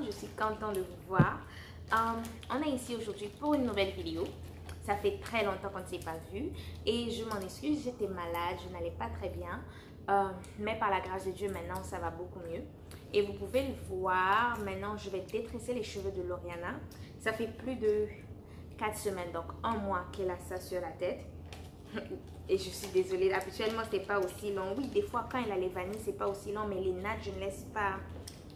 je suis contente de vous voir. On est ici aujourd'hui pour une nouvelle vidéo. Ça fait très longtemps qu'on ne s'est pas vu et je m'en excuse, j'étais malade, je n'allais pas très bien. Mais par la grâce de Dieu, maintenant ça va beaucoup mieux. Et vous pouvez le voir, maintenant je vais détresser les cheveux de Loriana. Ça fait plus de 4 semaines, donc un mois qu'elle a ça sur la tête. Et je suis désolée, habituellement c'est pas aussi long. Oui, des fois quand elle a les vanilles c'est pas aussi long, mais les nattes je ne laisse pas.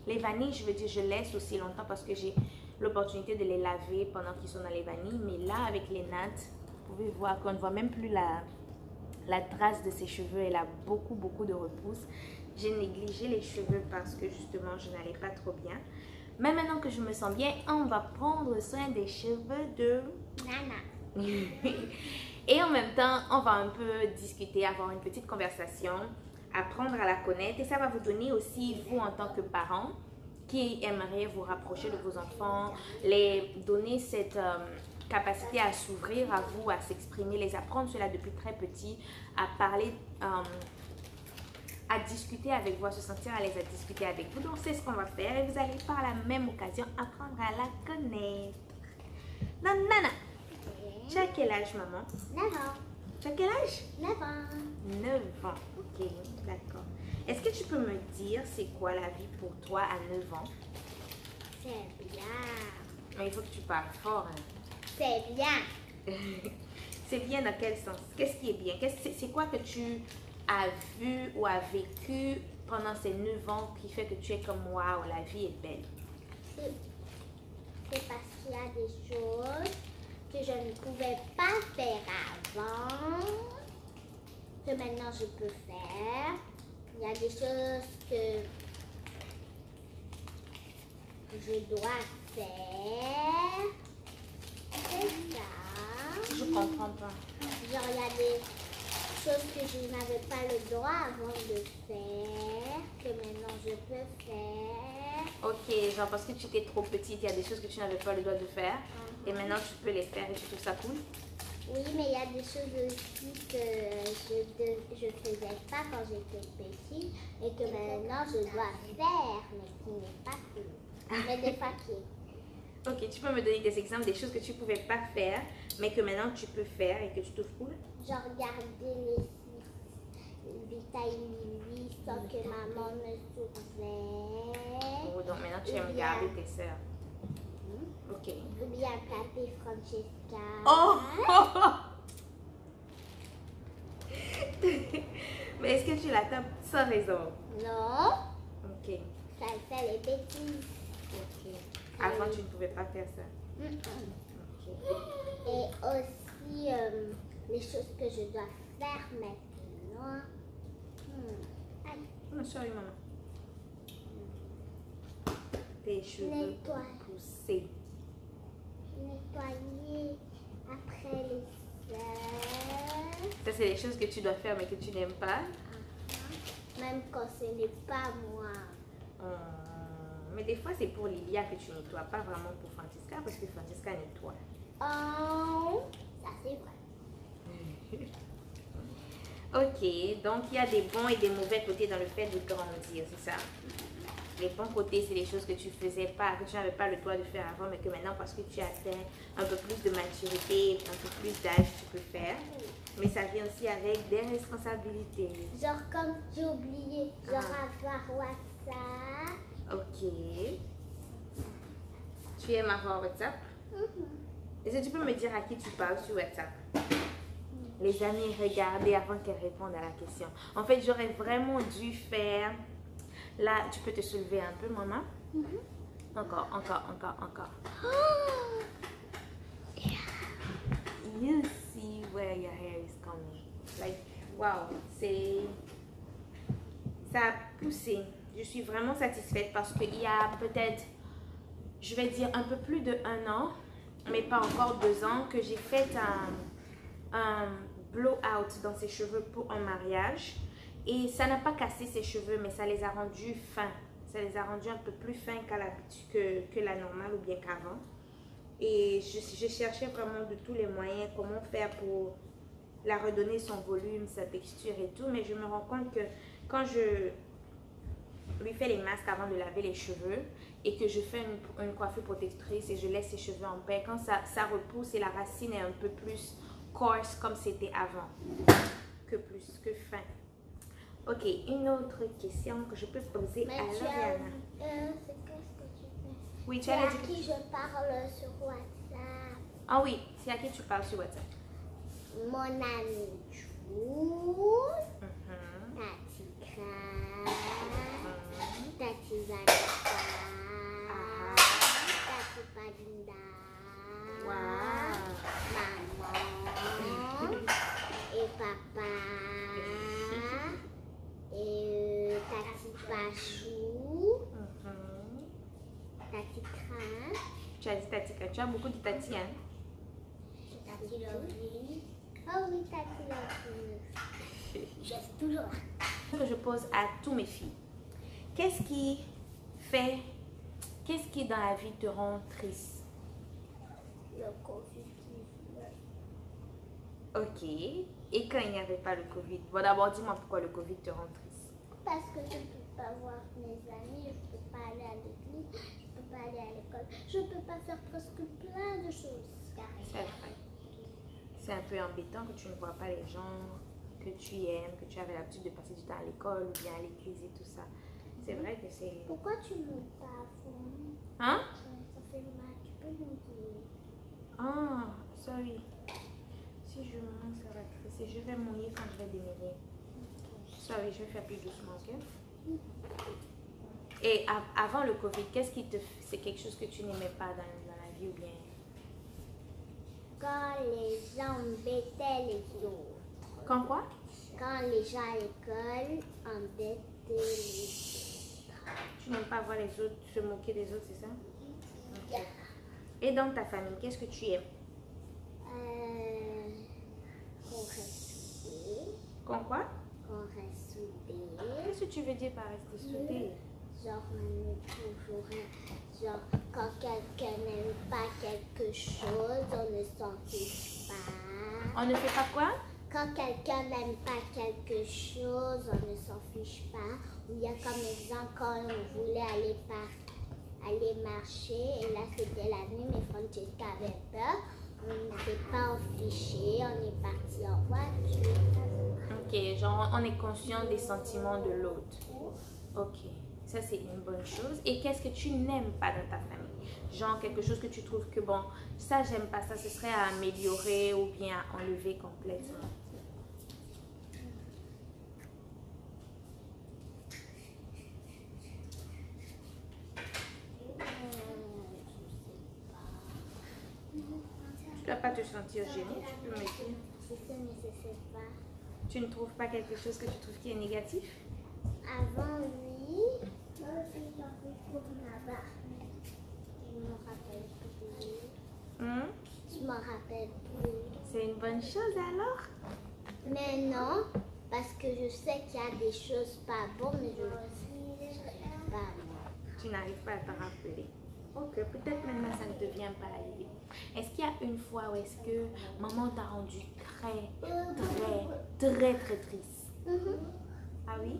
Les vanilles je veux dire je laisse aussi longtemps parce que j'ai l'opportunité de les laver pendant qu'ils sont dans les vanilles. Mais là avec les nattes, vous pouvez voir qu'on ne voit même plus la trace de ses cheveux. Elle a beaucoup de repousse. J'ai négligé les cheveux parce que justement je n'allais pas trop bien. Mais maintenant que je me sens bien, on va prendre soin des cheveux de Nana. Et en même temps, on va un peu discuter, avoir une petite conversation, apprendre à la connaître. Et ça va vous donner aussi, vous en tant que parents, qui aimeraient vous rapprocher de vos enfants, les donner cette capacité à s'ouvrir à vous, à s'exprimer, les apprendre cela depuis très petit, à parler, à discuter avec vous, à se sentir à l'aise à discuter avec vous. Donc c'est ce qu'on va faire et vous allez par la même occasion apprendre à la connaître. Non, Nana, tu as quel âge, maman? 9 ans. Tu as quel âge? 9 ans. 9 ans, ok, d'accord. Est-ce que tu peux me dire c'est quoi la vie pour toi à 9 ans? C'est bien. Mais il faut que tu parles fort. Hein. C'est bien. C'est bien dans quel sens? Qu'est-ce qui est bien? C'est quoi que tu as vu ou as vécu pendant ces 9 ans qui fait que tu es comme waouh, la vie est belle? C'est parce qu'il y a des choses que je ne pouvais pas faire avant, que maintenant je peux faire. Il y a des choses que je dois faire. C'est ça. Je comprends pas. Genre, il y a des choses que je n'avais pas le droit avant de faire, que maintenant je peux faire. Ok, genre parce que tu étais trop petite, il y a des choses que tu n'avais pas le droit de faire et maintenant tu peux les faire et tu trouves ça cool? Oui, mais il y a des choses aussi que je faisais pas quand j'étais petite et que maintenant je dois faire, mais qui n'est pas cool. Mais des fois qui est. Ok, tu peux me donner des exemples des choses que tu ne pouvais pas faire, mais que maintenant tu peux faire et que tu trouves cool? Genre regarder les vitamines 8 sans que maman me surveille. Oh, donc maintenant tu aimes Bien. garder tes sœurs. Ok. Ou bien taper Francesca. Oh! Mais est-ce que tu la tapes sans raison? Non, Ok. ça fait les bêtises. Ok. Avant tu ne pouvais pas faire ça. Ok. Et aussi les choses que je dois faire maintenant. Oh, sorry maman. Tes cheveux Nettoie. poussés. Nettoyer après les heures. Ça c'est des choses que tu dois faire mais que tu n'aimes pas. Même quand ce n'est pas moi. Mais des fois c'est pour Lilia que tu nettoies, pas vraiment pour Francesca parce que Francesca nettoie. Oh, ça c'est vrai. Ok, donc il y a des bons et des mauvais côtés dans le fait de grandir, c'est ça? Les bons côtés, c'est les choses que tu faisais pas, que tu n'avais pas le droit de faire avant, mais que maintenant, parce que tu atteins un peu plus de maturité, un peu plus d'âge, tu peux faire. Mais ça vient aussi avec des responsabilités. Genre comme j'ai oublié, genre avoir WhatsApp. Ok. Tu aimes avoir WhatsApp? Est-ce que tu peux me dire à qui tu parles sur WhatsApp? Les amis, regardez avant qu'elle réponde à la question. En fait, j'aurais vraiment dû faire... Là, tu peux te soulever un peu, maman? Encore. You see where your hair is coming. Like, wow, ça a poussé. Je suis vraiment satisfaite parce qu'il y a peut-être, je vais dire un peu plus de 1 an, mais pas encore 2 ans, que j'ai fait un blowout dans ses cheveux pour un mariage. Et ça n'a pas cassé ses cheveux, mais ça les a rendus fins. Ça les a rendus un peu plus fins qu'à l'habitude, que la normale ou bien qu'avant. Et je cherchais vraiment de tous les moyens, comment faire pour la redonner son volume, sa texture et tout. Mais je me rends compte que quand lui fais les masques avant de laver les cheveux et que je fais une coiffure protectrice et je laisse ses cheveux en paix, quand ça repousse et la racine est un peu plus coarse comme c'était avant, que fin. Ok, une autre question que je peux poser à Lauriana. C'est qu'est-ce que tu fais? Oui, tu C'est as à dit qui je parle sur WhatsApp? Ah oui, c'est à qui tu parles sur WhatsApp? Mon ami Jules, Tati Kra, Tati Vanessa, Tati Palinda, maman et papa, et Tati Pachou, Tati Kra, Tu as dit Tati, tu as beaucoup de Tati, hein? Tati Lovely. Oh oui, Tati Lovely. Je suis toujours là. Que je pose à tous mes filles. Qu'est-ce qui dans la vie te rend triste? Le Covid-19. Ok. Et quand il n'y avait pas le Covid? Bon, d'abord, dis-moi pourquoi le Covid te rend triste. Parce que je ne peux pas voir mes amis, je ne peux pas aller à l'église, je ne peux pas aller à l'école, je ne peux pas faire presque plein de choses. C'est vrai. C'est un peu embêtant que tu ne vois pas les gens que tu aimes, que tu avais l'habitude de passer du temps à l'école ou bien à l'église et tout ça. C'est vrai que c'est... Pourquoi tu ne montes pas à fond? Hein? Ça fait mal, tu peux nous dire. Ah, sorry. Si je monte, ça va crisser. Je vais mouiller quand je vais démêler. Sorry, je vais faire plus doucement, ok? Et avant le Covid, c'est quelque chose que tu n'aimais pas dans la vie ou bien? Quand les gens embêtaient les autres. Quand quoi? Quand les gens à l'école embêtaient les autres. Tu n'aimes pas voir les autres, se moquer des autres, c'est ça? Okay. Et dans ta famille, qu'est-ce que tu aimes? Qu'on reste soudés. Qu'on quoi? Qu'on reste soudés. Qu'est-ce que tu veux dire par rester soudés? Genre, on est toujours... Genre, quand quelqu'un n'aime pas quelque chose, on ne s'en fiche pas. On ne fait pas quoi? Quand quelqu'un n'aime pas quelque chose, on ne s'en fiche pas. Il y a comme exemple quand on voulait aller marcher et là c'était la nuit, mais Francesca avait peur. On n'était pas fiché, on est parti en voiture. Ok, genre on est conscient des sentiments de l'autre. Ok, ça c'est une bonne chose. Et qu'est-ce que tu n'aimes pas dans ta famille? Genre quelque chose que tu trouves que bon, ça j'aime pas, ça ce serait à améliorer ou bien à enlever complètement. Tu ne dois pas te sentir gênée, tu peux me dire. C'est ça, mais je sais pas. Tu ne trouves pas quelque chose que tu trouves qui est négatif? Avant, oui. Moi aussi, j'ai envie pour là-bas. Je me rappelle plus. Je me rappelle plus. C'est une bonne chose alors? Mais non, parce que je sais qu'il y a des choses pas bonnes, mais je ne sais pas. Tu n'arrives pas à t'en rappeler. Ok, peut-être maintenant ça ne te vient pas à l'idée. Est-ce qu'il y a une fois où est-ce que maman t'a rendu très triste? Ah oui?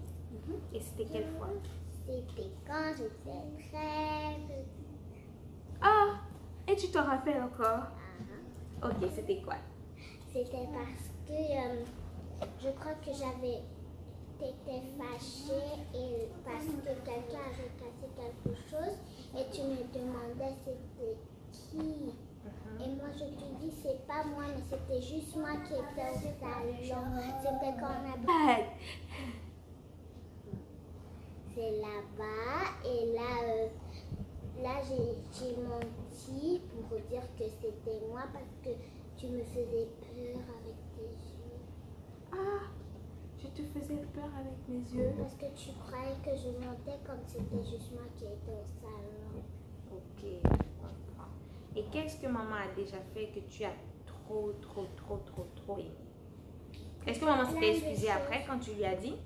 Et c'était quelle fois? C'était quand j'étais très petite. Ah! Et tu te rappelles encore? Ok, c'était quoi? C'était parce que je crois que j'avais été fâchée et parce que quelqu'un avait cassé quelque chose et tu me demandais c'était qui. Et moi je te dis c'est pas moi mais c'était juste moi qui étais au salon. C'était quand on a... C'est là-bas et là j'ai menti pour dire que c'était moi parce que tu me faisais peur avec tes yeux. Ah, je te faisais peur avec mes yeux? Parce que tu croyais que je mentais comme c'était juste moi qui étais au salon. Ok, je comprends. Et qu'est-ce que maman a déjà fait que tu as trop aimé? Est-ce que maman s'était excusée après quand tu lui as dit?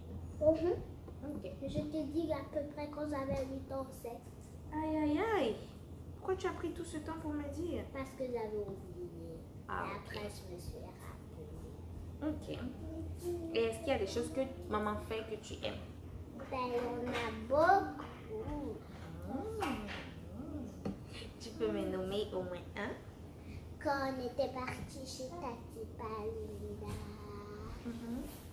Okay. Je te dis à peu près quand j'avais 8 ans ou 7. Aïe, aïe, aïe. Pourquoi tu as pris tout ce temps pour me dire? Parce que j'avais oublié. Ah, et après, je me suis rappelée. Ok. Et est-ce qu'il y a des choses que maman fait que tu aimes? Ben, on a beaucoup. Tu peux me nommer au moins un? Quand on était parti chez Tati Palinda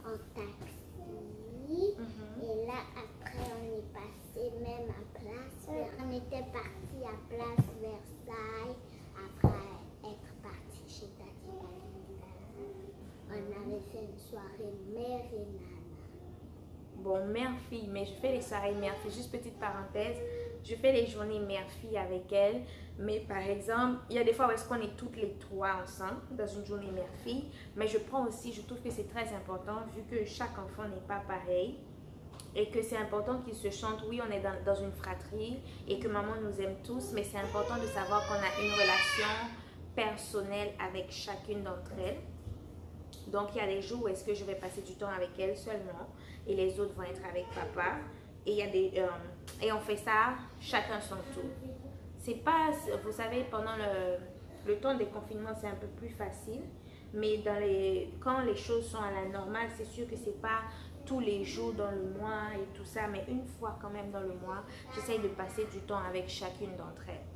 en taxi, et là après on est passé même à on était parti à Place Versailles après être parti chez Tati Palinda. On avait fait une soirée mère et nana. Bon, mère-fille, mais je fais les soirées mère-fille. Juste petite parenthèse, je fais les journées mère-fille avec elle. Mais par exemple, il y a des fois où est-ce qu'on est toutes les trois ensemble dans une journée mère-fille. Mais je prends aussi, je trouve que c'est très important vu que chaque enfant n'est pas pareil. Et que c'est important qu'ils se chantent. Oui, on est dans une fratrie et que maman nous aime tous. Mais c'est important de savoir qu'on a une relation personnelle avec chacune d'entre elles. Donc, il y a des jours où est-ce que je vais passer du temps avec elle seulement et les autres vont être avec papa. Et, et on fait ça chacun son tour. C'est pas, vous savez, pendant le temps des confinements, c'est un peu plus facile. Mais quand les choses sont à la normale, c'est sûr que c'est pas tous les jours dans le mois et tout ça. Mais une fois quand même dans le mois, j'essaye de passer du temps avec chacune d'entre elles.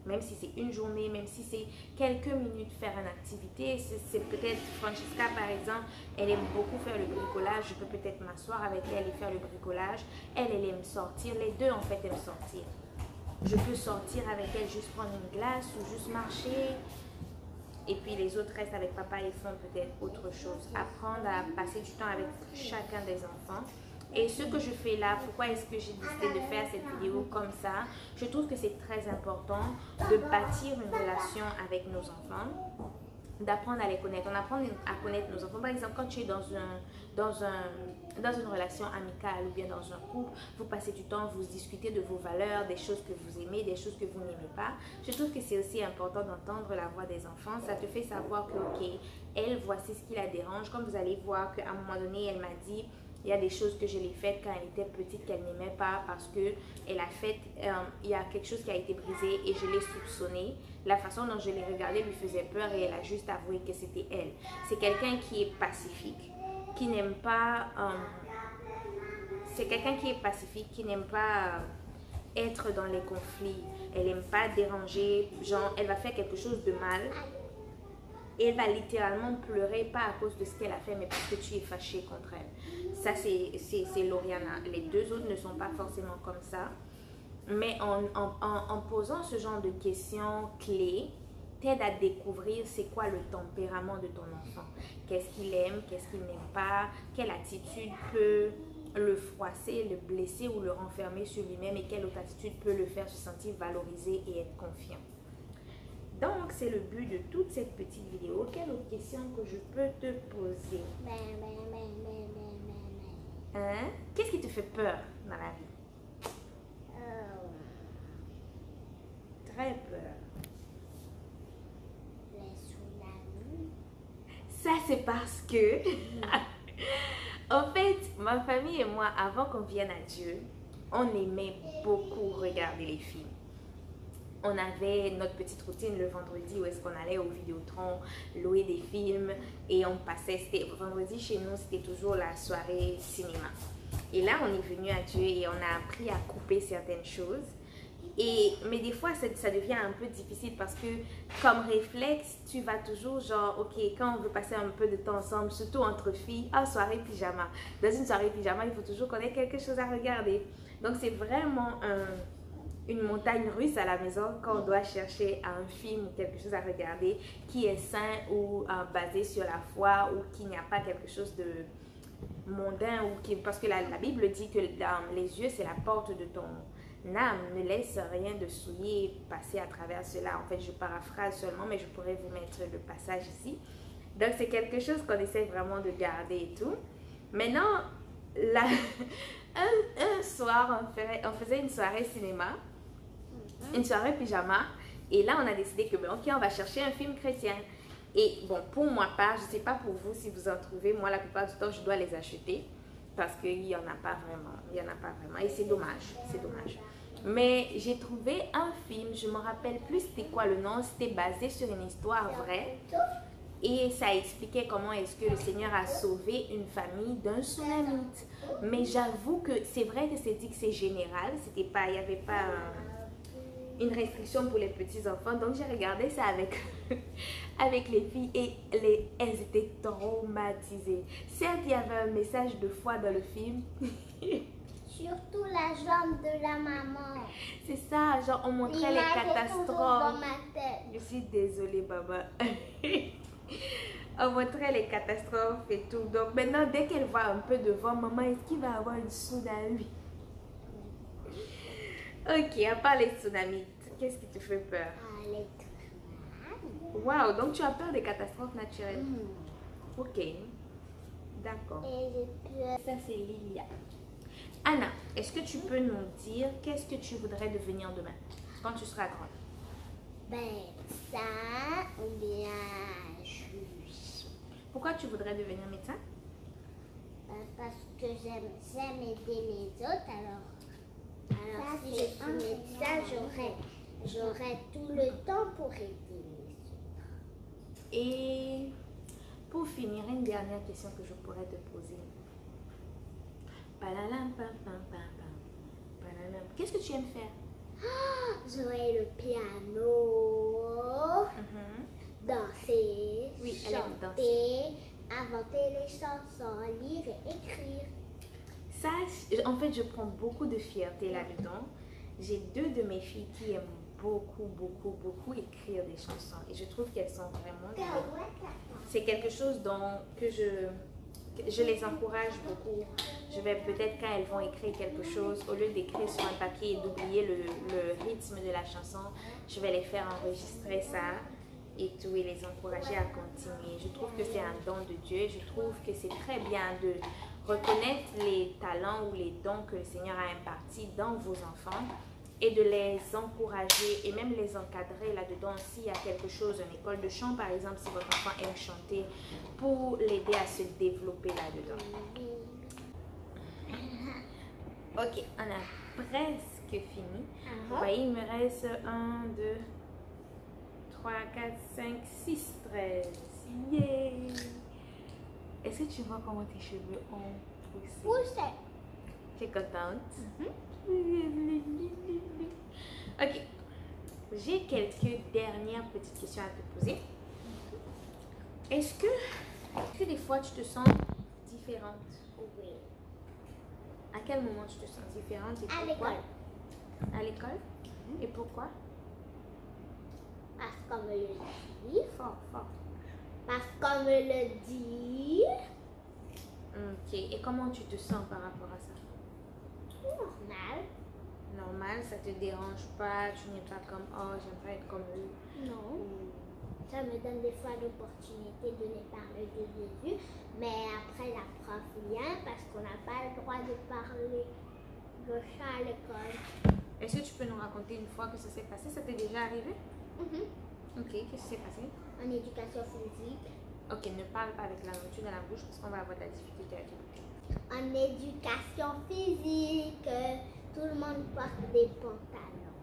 Même si c'est une journée, même si c'est quelques minutes faire une activité. C'est peut-être Francesca par exemple, elle aime beaucoup faire le bricolage. Je peux peut-être m'asseoir avec elle et faire le bricolage. Elle aime sortir. Les deux en fait aiment sortir. Je peux sortir avec elle, juste prendre une glace ou juste marcher. Et puis les autres restent avec papa et font peut-être autre chose. Apprendre à passer du temps avec chacun des enfants. Et ce que je fais là, pourquoi est-ce que j'ai décidé de faire cette vidéo comme ça? Je trouve que c'est très important de bâtir une relation avec nos enfants, d'apprendre à les connaître. On apprend à connaître nos enfants. Par exemple, quand tu es dans une relation amicale ou bien dans un couple, vous passez du temps, vous discutez de vos valeurs, des choses que vous aimez, des choses que vous n'aimez pas. Je trouve que c'est aussi important d'entendre la voix des enfants. Ça te fait savoir que, ok, elle, voici ce qui la dérange. Comme vous allez voir qu'à un moment donné, elle m'a dit... Il y a des choses que je l'ai faites quand elle était petite qu'elle n'aimait pas parce que elle a fait, il y a quelque chose qui a été brisé et je l'ai soupçonné. La façon dont je l'ai regardée lui faisait peur et elle a juste avoué que c'était elle. C'est quelqu'un qui est pacifique, qui n'aime pas... c'est quelqu'un qui est pacifique, qui n'aime pas être dans les conflits. Elle n'aime pas déranger, genre elle va faire quelque chose de mal. Et elle va littéralement pleurer, pas à cause de ce qu'elle a fait, mais parce que tu es fâché contre elle. Ça, c'est Lauriana. Les deux autres ne sont pas forcément comme ça. Mais en posant ce genre de questions clés, t'aide à découvrir c'est quoi le tempérament de ton enfant. Qu'est-ce qu'il aime, qu'est-ce qu'il n'aime pas, quelle attitude peut le froisser, le blesser ou le renfermer sur lui-même et quelle autre attitude peut le faire se sentir valorisé et être confiant. Donc, c'est le but de toute cette petite vidéo. Quelle autre question que je peux te poser? Hein? Qu'est-ce qui te fait peur dans la vie? Très peur. Les tsunamis. Ça, c'est parce que... en fait, ma famille et moi, avant qu'on vienne à Dieu, on aimait beaucoup regarder les films. On avait notre petite routine le vendredi où est-ce qu'on allait au Vidéotron louer des films et on passait, c'était vendredi chez nous, c'était toujours la soirée cinéma. Et là, on est venu à Dieu et on a appris à couper certaines choses. Mais des fois, ça devient un peu difficile parce que comme réflexe, tu vas toujours genre, ok, quand on veut passer un peu de temps ensemble, surtout entre filles, soirée pyjama. Dans une soirée pyjama, il faut toujours qu'on ait quelque chose à regarder. Donc, c'est vraiment une montagne russe à la maison quand on doit chercher un film ou quelque chose à regarder qui est sain ou basé sur la foi ou qui n'y a pas quelque chose de mondain parce que la Bible dit que les yeux c'est la porte de ton âme, ne laisse rien de souillé passer à travers cela. En fait, je paraphrase seulement, mais je pourrais vous mettre le passage ici. Donc c'est quelque chose qu'on essaie vraiment de garder et tout. Maintenant, un soir on faisait une soirée cinéma, une soirée pyjama, et là on a décidé que ok, on va chercher un film chrétien. Et bon, pour moi part, je ne sais pas pour vous si vous en trouvez, moi la plupart du temps je dois les acheter parce qu'il n'y en a pas vraiment, et c'est dommage, mais j'ai trouvé un film, je ne me rappelle plus c'était quoi le nom, c'était basé sur une histoire vraie. Et ça expliquait comment est-ce que le Seigneur a sauvé une famille d'un tsunamite. Mais j'avoue que c'est vrai que c'est dit que c'est général. C'était pas, il n'y avait pas une restriction pour les petits enfants. Donc j'ai regardé ça avec, avec les filles et elles étaient traumatisées. Certes, il y avait un message de foi dans le film. Surtout la jambe de la maman. C'est ça, genre on montrait les catastrophes. Dans ma tête. Je suis désolée, Baba. On montrait les catastrophes et tout. Donc maintenant, dès qu'elle voit un peu de vent, maman, est-ce qu'il va y avoir une tsunami? Ok, à part les tsunamis, qu'est-ce qui te fait peur? Les tsunamis. Waouh, donc tu as peur des catastrophes naturelles? Ok, d'accord. Et j'ai peur. Ça, c'est Lilia. Anna, est-ce que tu peux nous dire qu'est-ce que tu voudrais devenir demain, quand tu seras grande? Ça, ou bien juge. Pourquoi tu voudrais devenir médecin? Parce que j'aime aider les autres. Alors si je suis médecin, j'aurai tout le temps pour aider les autres. Et pour finir, une dernière question que je pourrais te poser. Qu'est-ce que tu aimes faire? Jouer le piano, danser, chanter, inventer les chansons, lire et écrire. Ça, en fait, je prends beaucoup de fierté là-dedans. J'ai deux de mes filles qui aiment beaucoup écrire des chansons. Et je trouve qu'elles sont vraiment... C'est quelque chose que je les encourage beaucoup. Je vais peut-être, quand elles vont écrire quelque chose, au lieu d'écrire sur un papier et d'oublier le rythme de la chanson, je vais les faire enregistrer ça et tout et les encourager à continuer. Je trouve que c'est un don de Dieu. Je trouve que c'est très bien de reconnaître les talents ou les dons que le Seigneur a impartis dans vos enfants et de les encourager et même les encadrer là-dedans. S'il y a quelque chose, une école de chant par exemple, si votre enfant aime chanter, pour l'aider à se développer là-dedans. Ok, on a presque fini. Vous voyez, il me reste 1, 2, 3, 4, 5, 6, 13. Yeah! Est-ce que tu vois comment tes cheveux ont poussé? Tu es contente? Ok, j'ai quelques dernières petites questions à te poser. Est-ce que des fois tu te sens différente? Oui. À quel moment tu te sens différente et pourquoi? À l'école. À l'école? Et pourquoi? Parce qu'on me le dit. Fort. Parce qu'on me le dit. Ok, et comment tu te sens par rapport à ça? Normal. Normal, ça te dérange pas, tu n'es pas comme oh j'aimerais être comme eux. Non. Ça me donne des fois l'opportunité de les parler de Jésus, mais après la prof vient parce qu'on n'a pas le droit de parler de ça à l'école. Est-ce que tu peux nous raconter une fois que ça s'est passé? Ça t'est déjà arrivé? Ok, qu'est-ce qui s'est passé? En éducation physique. Ok, ne parle pas avec la nourriture dans la bouche parce qu'on va avoir de la difficulté à t'écouter. En éducation physique, tout le monde porte des pantalons.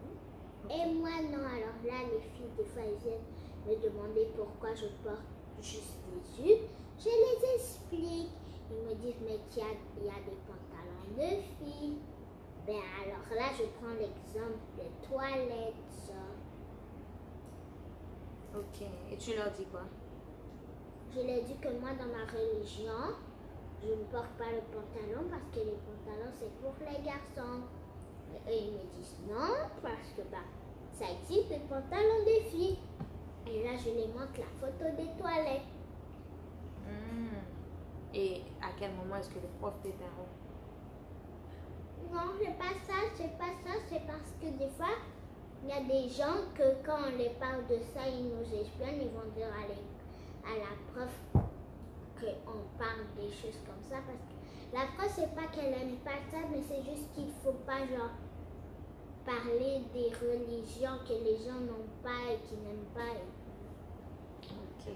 Et moi non, alors là les filles des fois elles viennent me demander pourquoi je porte juste des jupes. Je les explique. Ils me disent mais il y a des pantalons de filles. Ben alors là je prends l'exemple des toilettes. Ok, et tu leur dis quoi? Je leur dis que moi dans ma religion, je ne porte pas le pantalon parce que les pantalons c'est pour les garçons. Et ils me disent non parce que ça existe les pantalons des filles. Et là je les montre la photo des toilettes. Et à quel moment est-ce que le prof t'interrompt? Non, c'est pas ça, c'est parce que des fois, il y a des gens que quand on les parle de ça, ils nous espionnent, ils vont dire à la prof qu'on parle des choses comme ça. Parce que la prof, c'est pas qu'elle aime pas ça, mais c'est juste qu'il faut pas genre parler des religions que les gens n'ont pas et qui n'aiment pas. Ok.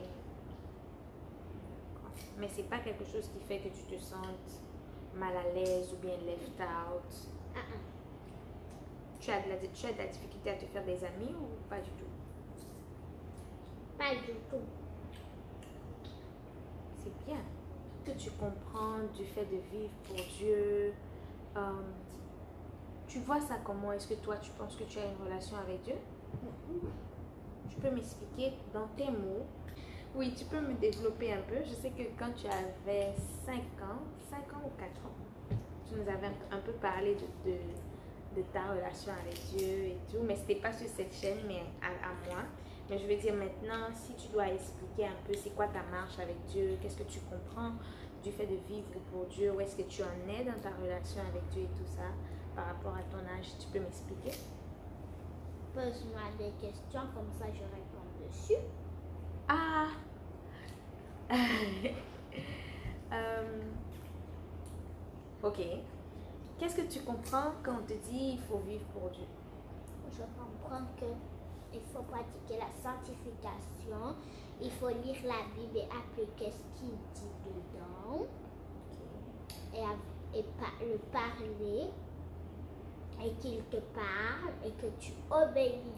Mais c'est pas quelque chose qui fait que tu te sentes mal à l'aise ou bien left out. Tu as de la difficulté à te faire des amis ou pas du tout? Pas du tout. C'est bien. Que tu comprends du fait de vivre pour Dieu. Tu vois ça comment? Est-ce que toi, tu penses que tu as une relation avec Dieu? Tu peux m'expliquer dans tes mots? Oui, tu peux me développer un peu. Je sais que quand tu avais 5 ans ou 4 ans, tu nous avais un peu parlé de ta relation avec Dieu et tout, mais c'était pas sur cette chaîne, mais à moi. Mais je veux dire maintenant, si tu dois expliquer un peu c'est quoi ta marche avec Dieu, qu'est-ce que tu comprends du fait de vivre pour Dieu, où est-ce que tu en es dans ta relation avec Dieu et tout ça, par rapport à ton âge, tu peux m'expliquer? Pose-moi des questions, comme ça je réponds dessus. Ah! Ok. Qu'est-ce que tu comprends quand on te dit il faut vivre pour Dieu? Je comprends qu'il faut pratiquer la sanctification, il faut lire la Bible et appliquer ce qu'il dit dedans, et le parler, et qu'il te parle, et que tu obéis.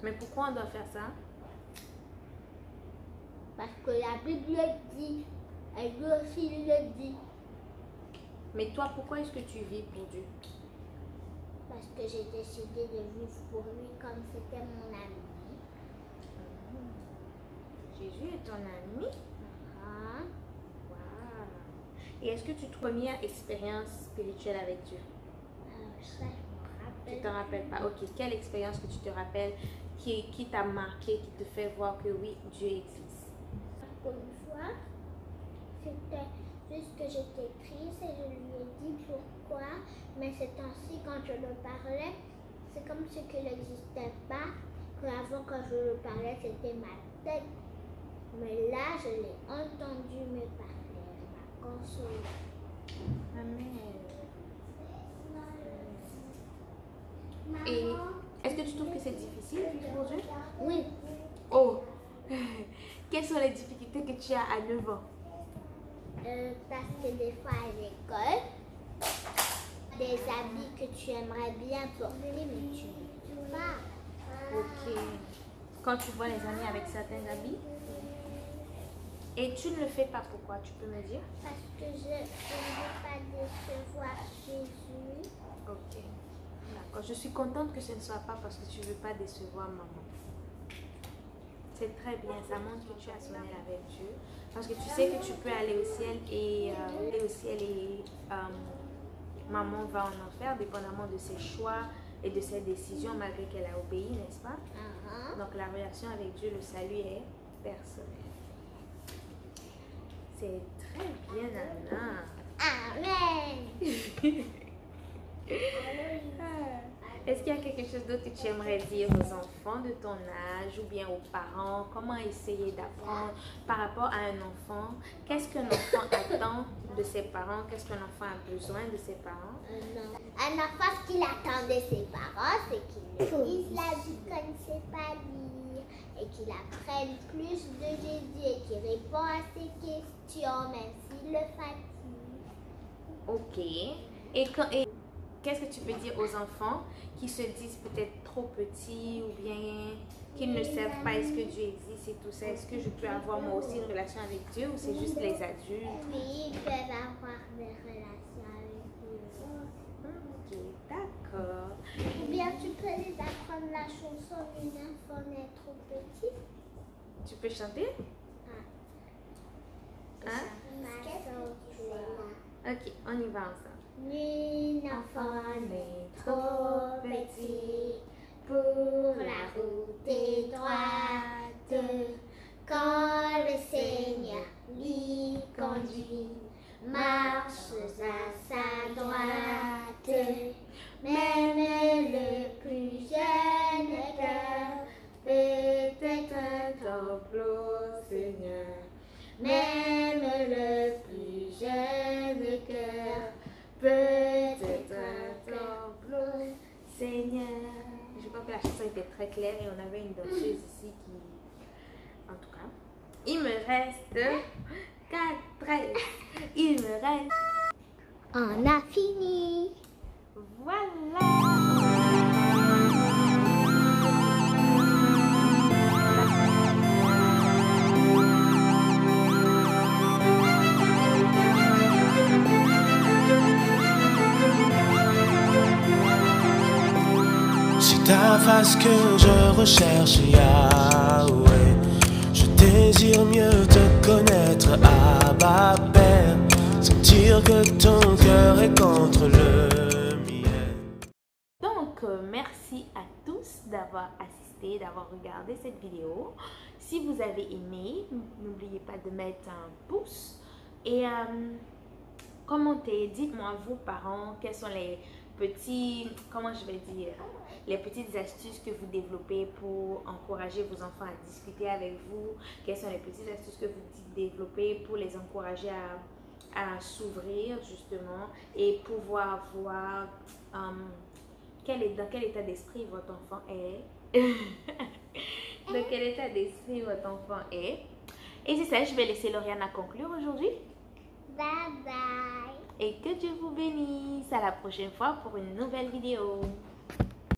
Mais pourquoi on doit faire ça? Parce que la Bible le dit, et lui aussi il le dit. Mais toi, pourquoi est-ce que tu vis pour Dieu? Parce que j'ai décidé de vivre pour lui comme c'était mon ami. Jésus est ton ami? Ah. Wow. Et est-ce que tu te première expérience spirituelle avec Dieu? Ça, je me rappelle. Tu t'en rappelles pas? Ok. Quelle expérience que tu te rappelles qui t'a marqué, qui te fait voir que oui, Dieu existe? Une fois, c'était juste que j'étais triste et je lui ai dit pourquoi. Mais ces temps-ci, quand je le parlais, c'est comme si qu'il n'existait pas. Que avant, quand je le parlais, c'était ma tête. Mais là, je l'ai entendu me parler. Elle m'a consolée. Amen. Et est-ce que tu trouves que c'est difficile de vivre pour Dieu? Oui. Oh! Quelles sont les difficultés que tu as à 9 ans? Parce que des fois à l'école, des habits que tu aimerais bien porter, mais tu ne peux pas. Ok. Quand tu vois les amis avec certains habits? Et tu ne le fais pas, pourquoi? Tu peux me dire? Parce que je ne veux pas décevoir Jésus. Ok. D'accord. Je suis contente que ce ne soit pas parce que tu ne veux pas décevoir maman. C'est très bien. Ça montre que tu as son aile avec Dieu. Parce que tu sais que tu peux aller au ciel et maman va en enfer, dépendamment de ses choix et de ses décisions, malgré qu'elle a obéi, n'est-ce pas? Donc la relation avec Dieu, le salut est personnel. C'est très bien, Anna. Amen. Est-ce qu'il y a quelque chose d'autre que tu aimerais dire aux enfants de ton âge ou bien aux parents? Comment essayer d'apprendre par rapport à un enfant? Qu'est-ce qu'un enfant attend de ses parents? Qu'est-ce qu'un enfant a besoin de ses parents? Un enfant, ce qu'il attend de ses parents, c'est qu'il lise la Bible quand il ne sait pas lire et qu'il apprenne plus de Jésus et qu'il répond à ses questions, même s'il le fatigue. Ok. Et qu'est-ce que tu peux dire aux enfants qui se disent peut-être trop petits ou bien qu'ils ne savent pas est-ce que Dieu existe et tout ça? Est-ce que je peux avoir moi aussi une relation avec Dieu ou c'est juste les adultes? Oui, ils peuvent avoir des relations avec Dieu. Ok, d'accord. Ou bien tu peux les apprendre la chanson Une enfant n'est trop petit. Tu peux chanter? Hein? Ok, on y va ensemble. Nul enfant n'est trop petit pour la route étroite. Quand le Seigneur l'y conduit, marche à sa droite. Même le plus jeune cœur peut être un temple au Seigneur. Même le plus jeune cœur peut être un temple au Seigneur. Je crois que la chanson était très claire et on avait une danseuse ici qui... En tout cas, il me reste 13. Il me reste... On a fini. Voilà. ta face que je recherche, Yahweh. Je désire mieux te connaître, Abba Père. Sentir que ton cœur est contre le mien. Donc, merci à tous d'avoir assisté, d'avoir regardé cette vidéo. Si vous avez aimé, n'oubliez pas de mettre un pouce et commentez. Dites-moi, vous parents, quels sont les petits, comment je vais dire, les petites astuces que vous développez pour encourager vos enfants à discuter avec vous. Quelles sont les petites astuces que vous développez pour les encourager à s'ouvrir justement et pouvoir voir dans quel état d'esprit votre enfant est. Dans quel état d'esprit votre enfant est. Et c'est ça, je vais laisser Lauriane conclure aujourd'hui. Bye bye. Et que Dieu vous bénisse. À la prochaine fois pour une nouvelle vidéo.